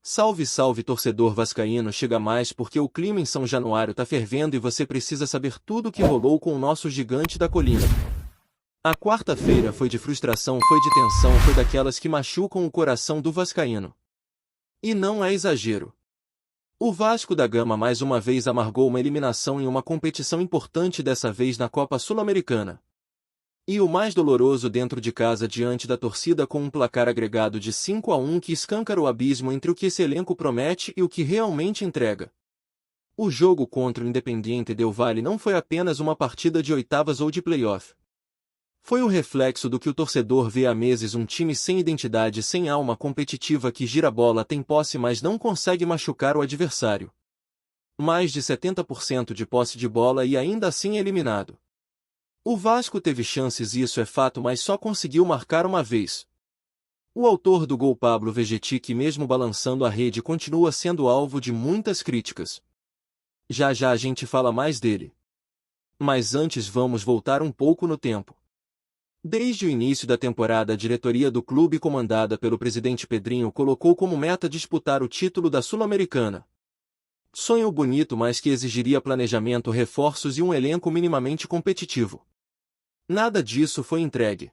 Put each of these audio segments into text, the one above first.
Salve, salve, torcedor vascaíno, chega mais porque o clima em São Januário tá fervendo e você precisa saber tudo o que rolou com o nosso gigante da colina. A quarta-feira foi de frustração, foi de tensão, foi daquelas que machucam o coração do vascaíno. E não é exagero. O Vasco da Gama mais uma vez amargou uma eliminação em uma competição importante, dessa vez na Copa Sul-Americana. E o mais doloroso, dentro de casa diante da torcida, com um placar agregado de 5-1 que escancara o abismo entre o que esse elenco promete e o que realmente entrega. O jogo contra o Independiente Del Valle não foi apenas uma partida de oitavas ou de playoff. Foi o reflexo do que o torcedor vê há meses: um time sem identidade, sem alma competitiva, que gira a bola, tem posse, mas não consegue machucar o adversário. Mais de 70% de posse de bola e ainda assim é eliminado. O Vasco teve chances, isso é fato, mas só conseguiu marcar uma vez. O autor do gol, Pablo Vegetti, que mesmo balançando a rede continua sendo alvo de muitas críticas. Já já a gente fala mais dele. Mas antes vamos voltar um pouco no tempo. Desde o início da temporada, a diretoria do clube, comandada pelo presidente Pedrinho, colocou como meta disputar o título da Sul-Americana. Sonho bonito, mas que exigiria planejamento, reforços e um elenco minimamente competitivo. Nada disso foi entregue.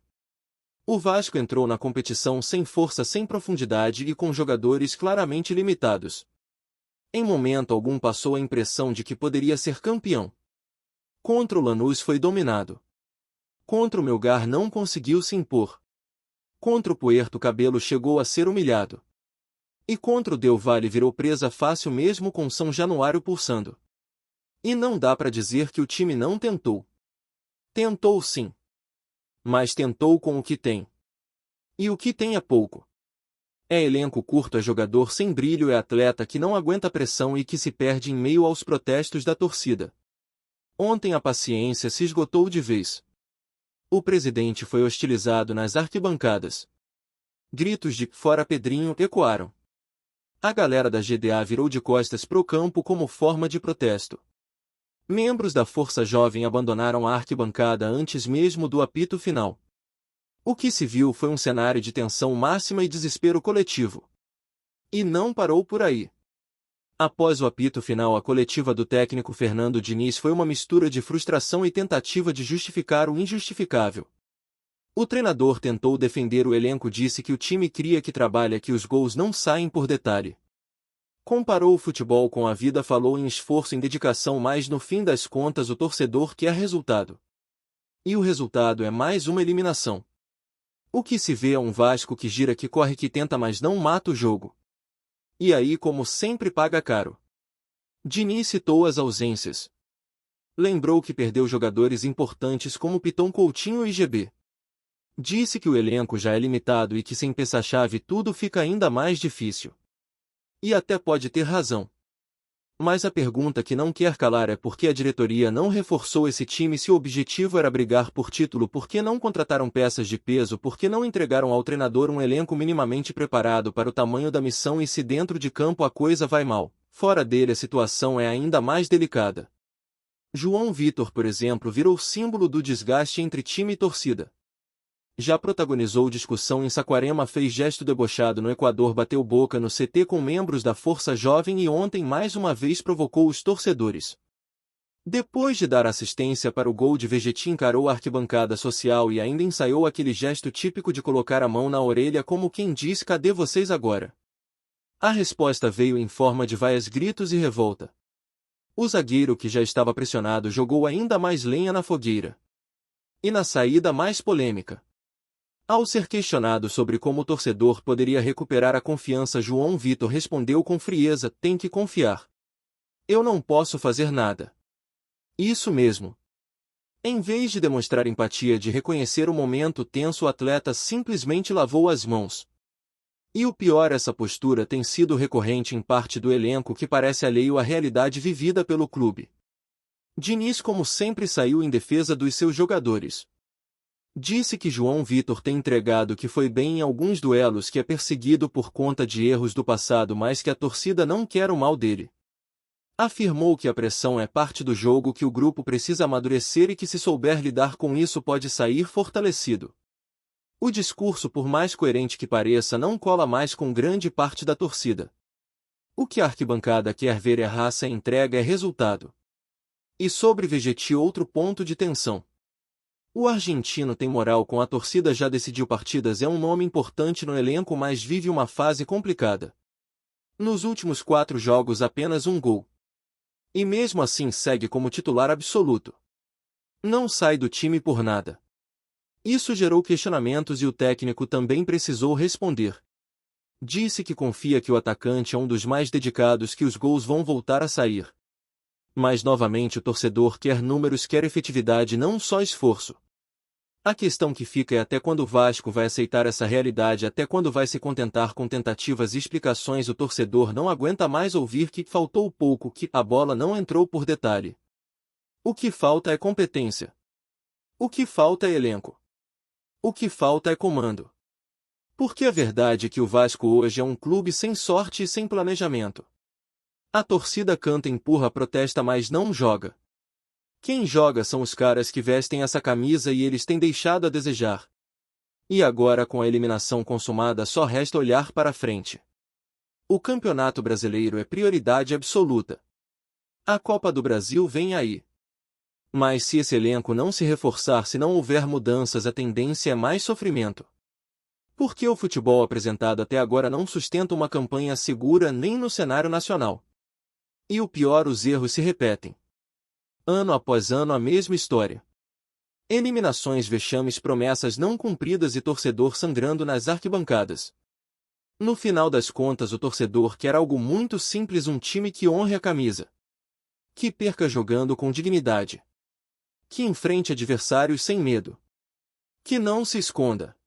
O Vasco entrou na competição sem força, sem profundidade e com jogadores claramente limitados. Em momento algum passou a impressão de que poderia ser campeão. Contra o Lanús foi dominado. Contra o Melgar não conseguiu se impor. Contra o Puerto Cabello chegou a ser humilhado. E contra o Del Valle virou presa fácil, mesmo com São Januário pulsando. E não dá para dizer que o time não tentou. Tentou sim. Mas tentou com o que tem. E o que tem é pouco. É elenco curto, é jogador sem brilho, é atleta que não aguenta pressão e que se perde em meio aos protestos da torcida. Ontem a paciência se esgotou de vez. O presidente foi hostilizado nas arquibancadas. Gritos de "fora Pedrinho" ecoaram. A galera da GDA virou de costas pro campo como forma de protesto. Membros da Força Jovem abandonaram a arquibancada antes mesmo do apito final. O que se viu foi um cenário de tensão máxima e desespero coletivo. E não parou por aí. Após o apito final, a coletiva do técnico Fernando Diniz foi uma mistura de frustração e tentativa de justificar o injustificável. O treinador tentou defender o elenco, disse que o time cria, que trabalha, que os gols não saem por detalhe. Comparou o futebol com a vida, falou em esforço, em dedicação, mas no fim das contas o torcedor quer resultado. E o resultado é mais uma eliminação. O que se vê é um Vasco que gira, que corre, que tenta, mas não mata o jogo. E aí, como sempre, paga caro. Diniz citou as ausências. Lembrou que perdeu jogadores importantes como Piton, Coutinho e GB. Disse que o elenco já é limitado e que sem peça-chave tudo fica ainda mais difícil. E até pode ter razão. Mas a pergunta que não quer calar é por que a diretoria não reforçou esse time se o objetivo era brigar por título? Por que não contrataram peças de peso? Por que não entregaram ao treinador um elenco minimamente preparado para o tamanho da missão? E se dentro de campo a coisa vai mal, fora dele a situação é ainda mais delicada. João Vitor, por exemplo, virou símbolo do desgaste entre time e torcida. Já protagonizou discussão em Saquarema, fez gesto debochado no Equador, bateu boca no CT com membros da Força Jovem e ontem mais uma vez provocou os torcedores. Depois de dar assistência para o gol de Vegetti, encarou a arquibancada social e ainda ensaiou aquele gesto típico de colocar a mão na orelha como quem diz: cadê vocês agora? A resposta veio em forma de vaias, gritos e revolta. O zagueiro, que já estava pressionado, jogou ainda mais lenha na fogueira. E na saída mais polêmica. Ao ser questionado sobre como o torcedor poderia recuperar a confiança, João Vitor respondeu com frieza: tem que confiar. Eu não posso fazer nada. Isso mesmo. Em vez de demonstrar empatia, de reconhecer o momento tenso, o atleta simplesmente lavou as mãos. E o pior, essa postura tem sido recorrente em parte do elenco, que parece alheio à realidade vivida pelo clube. Diniz, como sempre, saiu em defesa dos seus jogadores. Disse que João Vitor tem entregado, que foi bem em alguns duelos, que é perseguido por conta de erros do passado, mas que a torcida não quer o mal dele. Afirmou que a pressão é parte do jogo, que o grupo precisa amadurecer e que, se souber lidar com isso, pode sair fortalecido. O discurso, por mais coerente que pareça, não cola mais com grande parte da torcida. O que a arquibancada quer ver é raça, entrega, é resultado. E sobre Vegetti, outro ponto de tensão. O argentino tem moral com a torcida, já decidiu partidas, é um nome importante no elenco, mas vive uma fase complicada. Nos últimos 4 jogos apenas um gol. E mesmo assim segue como titular absoluto. Não sai do time por nada. Isso gerou questionamentos e o técnico também precisou responder. Disse que confia que o atacante é um dos mais dedicados, que os gols vão voltar a sair. Mas novamente o torcedor quer números, quer efetividade, não só esforço. A questão que fica é até quando o Vasco vai aceitar essa realidade, até quando vai se contentar com tentativas e explicações. O torcedor não aguenta mais ouvir que faltou pouco, que a bola não entrou por detalhe. O que falta é competência. O que falta é elenco. O que falta é comando. Porque a verdade é que o Vasco hoje é um clube sem sorte e sem planejamento. A torcida canta, empurra, protesta, mas não joga. Quem joga são os caras que vestem essa camisa e eles têm deixado a desejar. E agora, com a eliminação consumada, só resta olhar para frente. O Campeonato Brasileiro é prioridade absoluta. A Copa do Brasil vem aí. Mas se esse elenco não se reforçar, se não houver mudanças, a tendência é mais sofrimento. Porque o futebol apresentado até agora não sustenta uma campanha segura nem no cenário nacional. E o pior, os erros se repetem. Ano após ano a mesma história. Eliminações, vexames, promessas não cumpridas e torcedor sangrando nas arquibancadas. No final das contas, o torcedor quer algo muito simples: um time que honre a camisa. Que perca jogando com dignidade. Que enfrente adversários sem medo. Que não se esconda.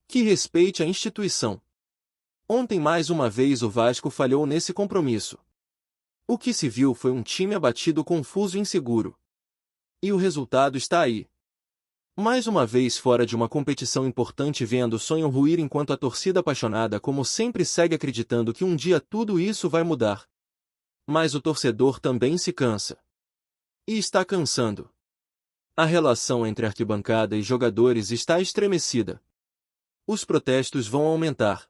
Que respeite a instituição. Ontem mais uma vez o Vasco falhou nesse compromisso. O que se viu foi um time abatido, confuso e inseguro. E o resultado está aí. Mais uma vez fora de uma competição importante, vendo o sonho ruir, enquanto a torcida apaixonada como sempre segue acreditando que um dia tudo isso vai mudar. Mas o torcedor também se cansa. E está cansando. A relação entre arquibancada e jogadores está estremecida. Os protestos vão aumentar.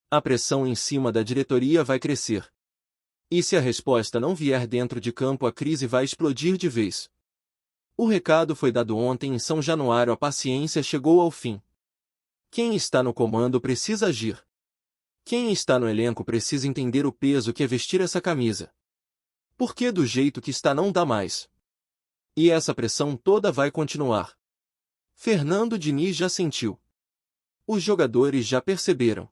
A pressão em cima da diretoria vai crescer. E se a resposta não vier dentro de campo, a crise vai explodir de vez. O recado foi dado ontem em São Januário, a paciência chegou ao fim. Quem está no comando precisa agir. Quem está no elenco precisa entender o peso que é vestir essa camisa. Porque do jeito que está não dá mais. E essa pressão toda vai continuar. Fernando Diniz já sentiu. Os jogadores já perceberam.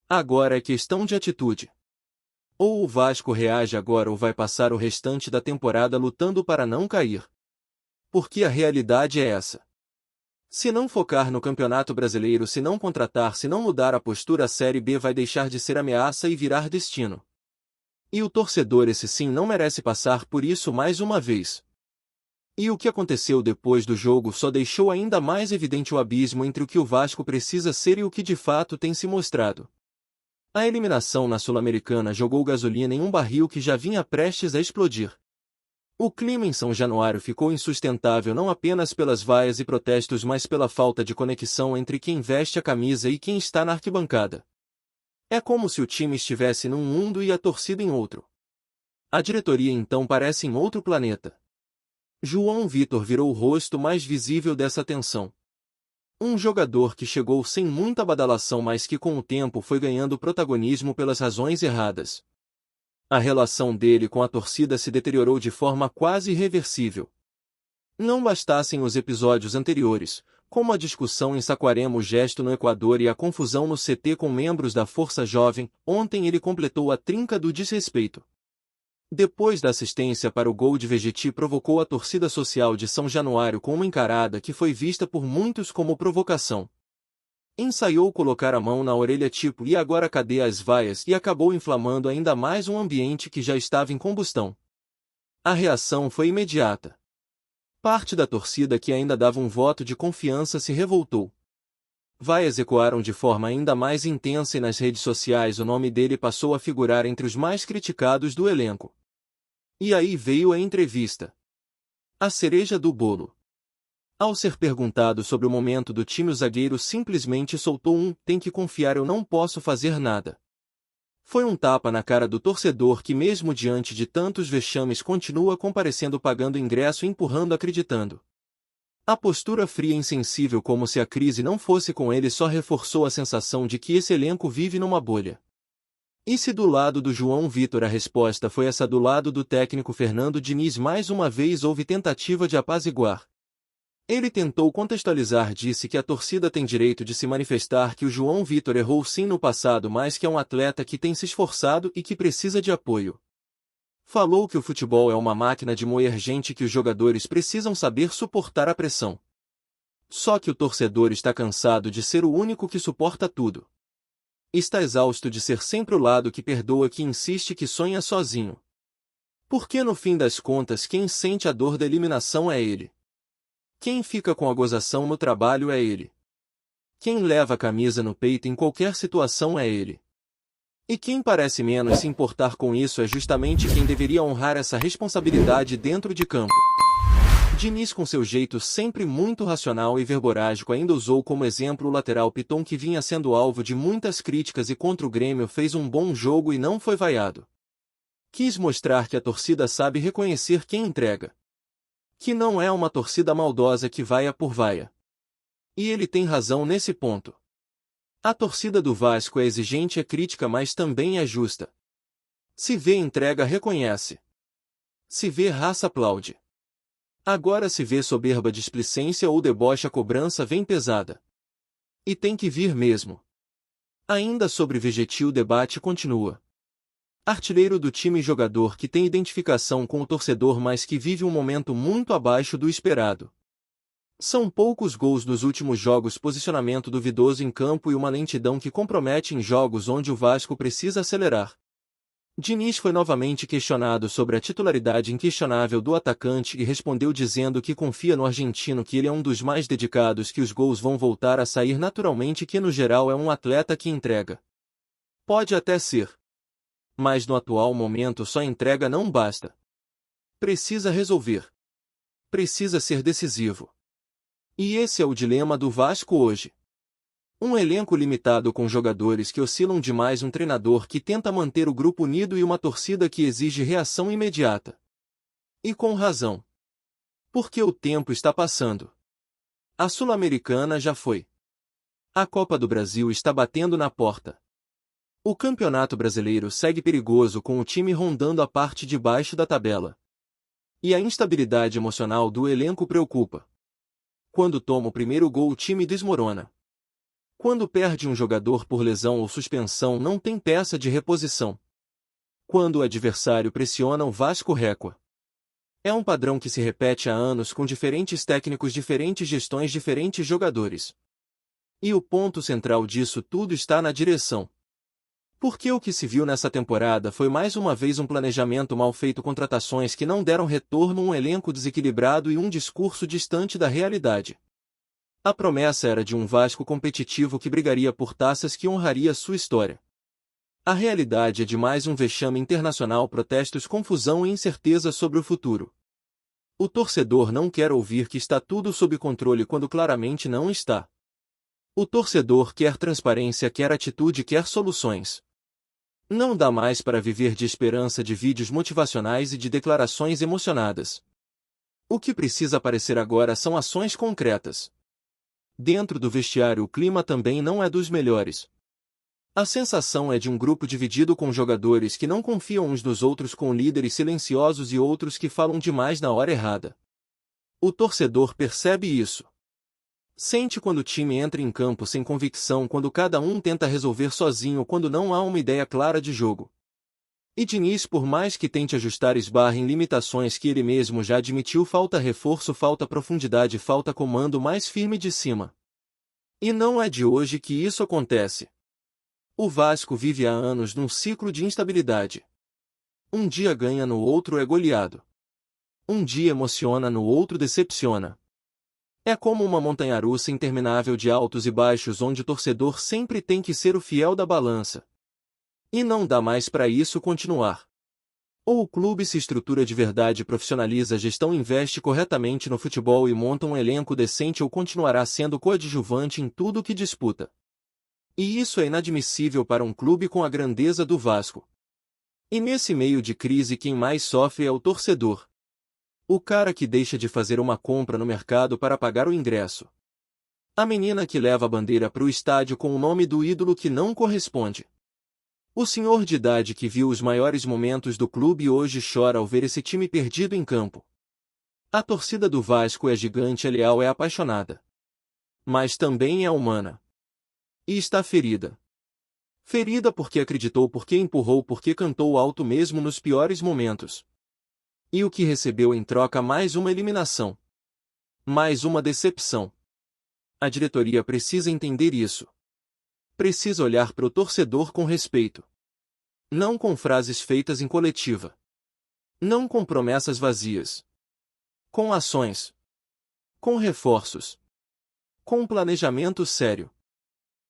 Agora é questão de atitude. Ou o Vasco reage agora ou vai passar o restante da temporada lutando para não cair. Porque a realidade é essa. Se não focar no Campeonato Brasileiro, se não contratar, se não mudar a postura, a Série B vai deixar de ser ameaça e virar destino. E o torcedor, esse sim, não merece passar por isso mais uma vez. E o que aconteceu depois do jogo só deixou ainda mais evidente o abismo entre o que o Vasco precisa ser e o que de fato tem se mostrado. A eliminação na Sul-Americana jogou gasolina em um barril que já vinha prestes a explodir. O clima em São Januário ficou insustentável não apenas pelas vaias e protestos, mas pela falta de conexão entre quem veste a camisa e quem está na arquibancada. É como se o time estivesse num mundo e a torcida em outro. A diretoria então parece em outro planeta. João Vitor virou o rosto mais visível dessa tensão. Um jogador que chegou sem muita badalação, mas que com o tempo foi ganhando protagonismo pelas razões erradas. A relação dele com a torcida se deteriorou de forma quase irreversível. Não bastassem os episódios anteriores, como a discussão em Saquarema, o gesto no Equador e a confusão no CT com membros da Força Jovem, ontem ele completou a trinca do desrespeito. Depois da assistência para o gol de Vegetti, provocou a torcida social de São Januário com uma encarada que foi vista por muitos como provocação. Ensaiou colocar a mão na orelha tipo "e agora cadê as vaias?" e acabou inflamando ainda mais um ambiente que já estava em combustão. A reação foi imediata. Parte da torcida que ainda dava um voto de confiança se revoltou. Vaias ecoaram de forma ainda mais intensa e nas redes sociais o nome dele passou a figurar entre os mais criticados do elenco. E aí veio a entrevista. A cereja do bolo. Ao ser perguntado sobre o momento do time, o zagueiro simplesmente soltou um "tem que confiar, eu não posso fazer nada". Foi um tapa na cara do torcedor que mesmo diante de tantos vexames continua comparecendo pagando ingresso e empurrando acreditando. A postura fria e insensível como se a crise não fosse com ele só reforçou a sensação de que esse elenco vive numa bolha. E se do lado do João Vitor a resposta foi essa do lado do técnico Fernando Diniz mais uma vez houve tentativa de apaziguar. Ele tentou contextualizar, disse que a torcida tem direito de se manifestar que o João Vitor errou sim no passado, mas que é um atleta que tem se esforçado e que precisa de apoio. Falou que o futebol é uma máquina de moer gente e que os jogadores precisam saber suportar a pressão. Só que o torcedor está cansado de ser o único que suporta tudo. Está exausto de ser sempre o lado que perdoa, que insiste, que sonha sozinho. Porque no fim das contas quem sente a dor da eliminação é ele. Quem fica com a gozação no trabalho é ele. Quem leva a camisa no peito em qualquer situação é ele. E quem parece menos se importar com isso é justamente quem deveria honrar essa responsabilidade dentro de campo. Diniz, com seu jeito sempre muito racional e verborágico, ainda usou como exemplo o lateral Piton, que vinha sendo alvo de muitas críticas e contra o Grêmio fez um bom jogo e não foi vaiado. Quis mostrar que a torcida sabe reconhecer quem entrega. Que não é uma torcida maldosa que vaia por vaia. E ele tem razão nesse ponto. A torcida do Vasco é exigente, é crítica, mas também é justa. Se vê entrega, reconhece. Se vê raça, aplaude. Agora se vê soberba, displicência ou deboche, a cobrança vem pesada. E tem que vir mesmo. Ainda sobre Vegetil o debate continua. Artilheiro do time, jogador que tem identificação com o torcedor, mas que vive um momento muito abaixo do esperado. São poucos gols nos últimos jogos, posicionamento duvidoso em campo e uma lentidão que compromete em jogos onde o Vasco precisa acelerar. Diniz foi novamente questionado sobre a titularidade inquestionável do atacante e respondeu dizendo que confia no argentino, que ele é um dos mais dedicados, que os gols vão voltar a sair naturalmente, que no geral é um atleta que entrega. Pode até ser. Mas no atual momento só entrega não basta. Precisa resolver. Precisa ser decisivo. E esse é o dilema do Vasco hoje. Um elenco limitado com jogadores que oscilam demais, um treinador que tenta manter o grupo unido e uma torcida que exige reação imediata. E com razão. Porque o tempo está passando. A Sul-Americana já foi. A Copa do Brasil está batendo na porta. O Campeonato Brasileiro segue perigoso, com o time rondando a parte de baixo da tabela. E a instabilidade emocional do elenco preocupa. Quando toma o primeiro gol, o time desmorona. Quando perde um jogador por lesão ou suspensão, não tem peça de reposição. Quando o adversário pressiona, o Vasco recua. É um padrão que se repete há anos, com diferentes técnicos, diferentes gestões, diferentes jogadores. E o ponto central disso tudo está na direção. Porque o que se viu nessa temporada foi mais uma vez um planejamento mal feito, contratações que não deram retorno, um elenco desequilibrado e um discurso distante da realidade. A promessa era de um Vasco competitivo que brigaria por taças, que honraria sua história. A realidade é de mais um vexame internacional, protestos, confusão e incerteza sobre o futuro. O torcedor não quer ouvir que está tudo sob controle quando claramente não está. O torcedor quer transparência, quer atitude, quer soluções. Não dá mais para viver de esperança, de vídeos motivacionais e de declarações emocionadas. O que precisa aparecer agora são ações concretas. Dentro do vestiário o clima também não é dos melhores. A sensação é de um grupo dividido, com jogadores que não confiam uns nos outros, com líderes silenciosos e outros que falam demais na hora errada. O torcedor percebe isso. Sente quando o time entra em campo sem convicção, quando cada um tenta resolver sozinho, quando não há uma ideia clara de jogo. E Diniz, por mais que tente ajustar, esbarra em limitações que ele mesmo já admitiu: falta reforço, falta profundidade, falta comando mais firme de cima. E não é de hoje que isso acontece. O Vasco vive há anos num ciclo de instabilidade. Um dia ganha, no outro é goleado. Um dia emociona, no outro decepciona. É como uma montanha-russa interminável de altos e baixos, onde o torcedor sempre tem que ser o fiel da balança. E não dá mais para isso continuar. Ou o clube se estrutura de verdade, profissionaliza a gestão, investe corretamente no futebol e monta um elenco decente, ou continuará sendo coadjuvante em tudo que disputa. E isso é inadmissível para um clube com a grandeza do Vasco. E nesse meio de crise quem mais sofre é o torcedor. O cara que deixa de fazer uma compra no mercado para pagar o ingresso. A menina que leva a bandeira para o estádio com o nome do ídolo que não corresponde. O senhor de idade que viu os maiores momentos do clube e hoje chora ao ver esse time perdido em campo. A torcida do Vasco é gigante, é leal, é apaixonada. Mas também é humana. E está ferida. Ferida porque acreditou, porque empurrou, porque cantou alto mesmo nos piores momentos. E o que recebeu em troca? Mais uma eliminação. Mais uma decepção. A diretoria precisa entender isso. Precisa olhar para o torcedor com respeito. Não com frases feitas em coletiva. Não com promessas vazias. Com ações. Com reforços. Com um planejamento sério.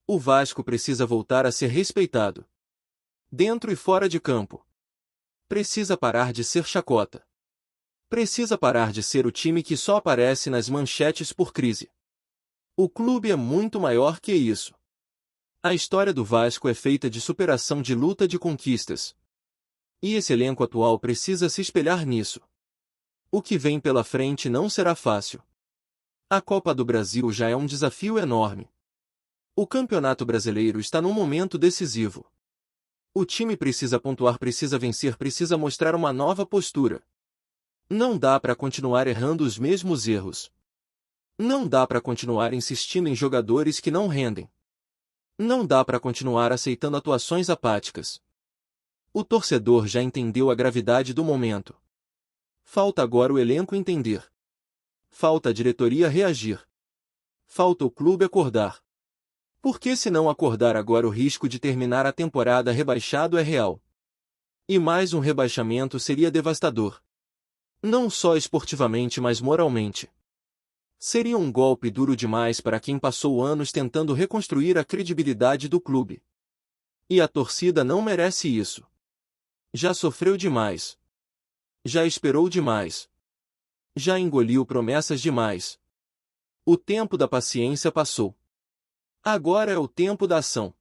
O Vasco precisa voltar a ser respeitado. Dentro e fora de campo. Precisa parar de ser chacota. Precisa parar de ser o time que só aparece nas manchetes por crise. O clube é muito maior que isso. A história do Vasco é feita de superação, de luta, de conquistas. E esse elenco atual precisa se espelhar nisso. O que vem pela frente não será fácil. A Copa do Brasil já é um desafio enorme. O Campeonato Brasileiro está num momento decisivo. O time precisa pontuar, precisa vencer, precisa mostrar uma nova postura. Não dá para continuar errando os mesmos erros. Não dá para continuar insistindo em jogadores que não rendem. Não dá para continuar aceitando atuações apáticas. O torcedor já entendeu a gravidade do momento. Falta agora o elenco entender. Falta a diretoria reagir. Falta o clube acordar. Porque se não acordar agora, o risco de terminar a temporada rebaixado é real. E mais um rebaixamento seria devastador. Não só esportivamente, mas moralmente. Seria um golpe duro demais para quem passou anos tentando reconstruir a credibilidade do clube. E a torcida não merece isso. Já sofreu demais. Já esperou demais. Já engoliu promessas demais. O tempo da paciência passou. Agora é o tempo da ação.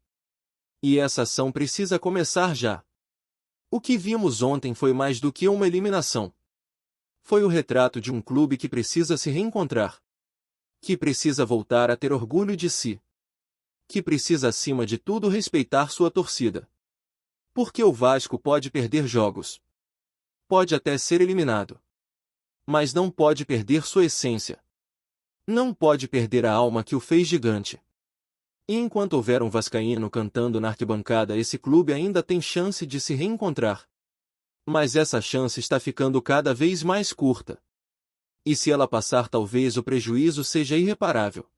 E essa ação precisa começar já. O que vimos ontem foi mais do que uma eliminação. Foi o retrato de um clube que precisa se reencontrar. Que precisa voltar a ter orgulho de si. Que precisa, acima de tudo, respeitar sua torcida. Porque o Vasco pode perder jogos. Pode até ser eliminado. Mas não pode perder sua essência. Não pode perder a alma que o fez gigante. E enquanto houver um vascaíno cantando na arquibancada, esse clube ainda tem chance de se reencontrar. Mas essa chance está ficando cada vez mais curta. E se ela passar, talvez o prejuízo seja irreparável.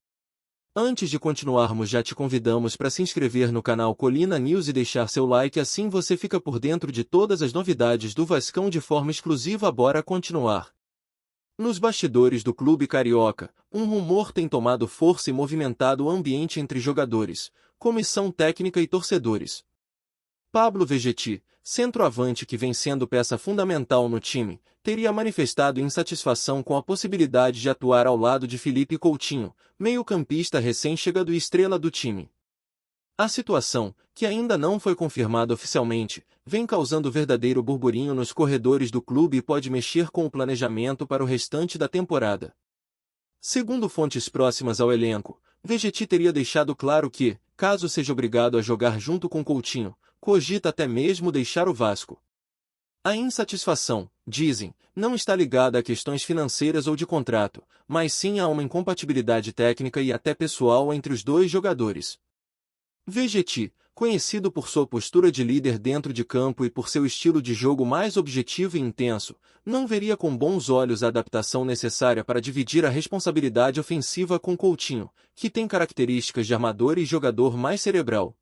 Antes de continuarmos, já te convidamos para se inscrever no canal Colina News e deixar seu like, assim você fica por dentro de todas as novidades do Vascão de forma exclusiva. Bora continuar. Nos bastidores do clube carioca, um rumor tem tomado força e movimentado o ambiente entre jogadores, comissão técnica e torcedores. Pablo Vegetti, centroavante que vem sendo peça fundamental no time, teria manifestado insatisfação com a possibilidade de atuar ao lado de Felipe Coutinho, meio-campista recém-chegado e estrela do time. A situação, que ainda não foi confirmada oficialmente, vem causando verdadeiro burburinho nos corredores do clube e pode mexer com o planejamento para o restante da temporada. Segundo fontes próximas ao elenco, Vegetti teria deixado claro que, caso seja obrigado a jogar junto com Coutinho, cogita até mesmo deixar o Vasco. A insatisfação, dizem, não está ligada a questões financeiras ou de contrato, mas sim a uma incompatibilidade técnica e até pessoal entre os dois jogadores. Vegetti, conhecido por sua postura de líder dentro de campo e por seu estilo de jogo mais objetivo e intenso, não veria com bons olhos a adaptação necessária para dividir a responsabilidade ofensiva com Coutinho, que tem características de armador e jogador mais cerebral.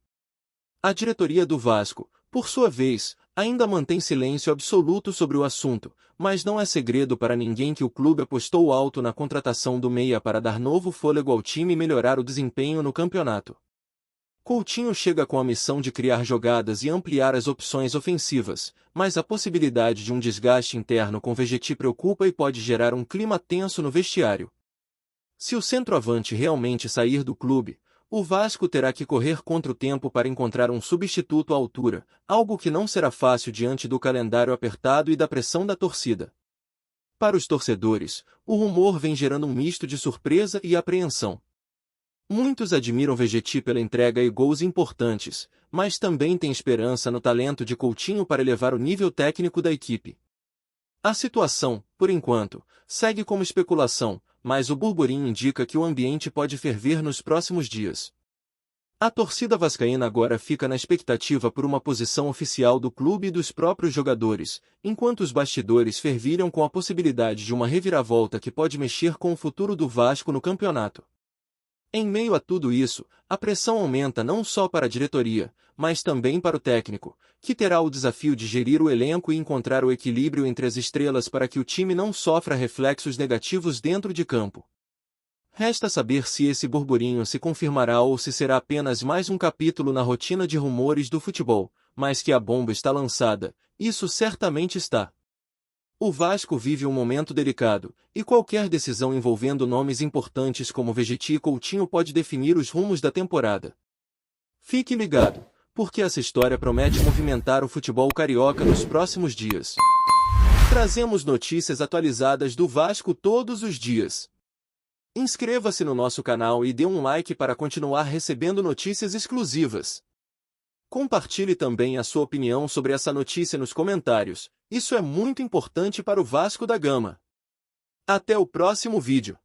A diretoria do Vasco, por sua vez, ainda mantém silêncio absoluto sobre o assunto, mas não é segredo para ninguém que o clube apostou alto na contratação do meia para dar novo fôlego ao time e melhorar o desempenho no campeonato. Coutinho chega com a missão de criar jogadas e ampliar as opções ofensivas, mas a possibilidade de um desgaste interno com Vegetti preocupa e pode gerar um clima tenso no vestiário. Se o centroavante realmente sair do clube, o Vasco terá que correr contra o tempo para encontrar um substituto à altura, algo que não será fácil diante do calendário apertado e da pressão da torcida. Para os torcedores, o rumor vem gerando um misto de surpresa e apreensão. Muitos admiram Vegetti pela entrega e gols importantes, mas também têm esperança no talento de Coutinho para elevar o nível técnico da equipe. A situação, por enquanto, segue como especulação, mas o burburinho indica que o ambiente pode ferver nos próximos dias. A torcida vascaína agora fica na expectativa por uma posição oficial do clube e dos próprios jogadores, enquanto os bastidores fervilham com a possibilidade de uma reviravolta que pode mexer com o futuro do Vasco no campeonato. Em meio a tudo isso, a pressão aumenta não só para a diretoria, mas também para o técnico, que terá o desafio de gerir o elenco e encontrar o equilíbrio entre as estrelas para que o time não sofra reflexos negativos dentro de campo. Resta saber se esse burburinho se confirmará ou se será apenas mais um capítulo na rotina de rumores do futebol, mas que a bomba está lançada, isso certamente está. O Vasco vive um momento delicado, e qualquer decisão envolvendo nomes importantes como Vegetti e Coutinho pode definir os rumos da temporada. Fique ligado, porque essa história promete movimentar o futebol carioca nos próximos dias. Trazemos notícias atualizadas do Vasco todos os dias. Inscreva-se no nosso canal e dê um like para continuar recebendo notícias exclusivas. Compartilhe também a sua opinião sobre essa notícia nos comentários, isso é muito importante para o Vasco da Gama. Até o próximo vídeo.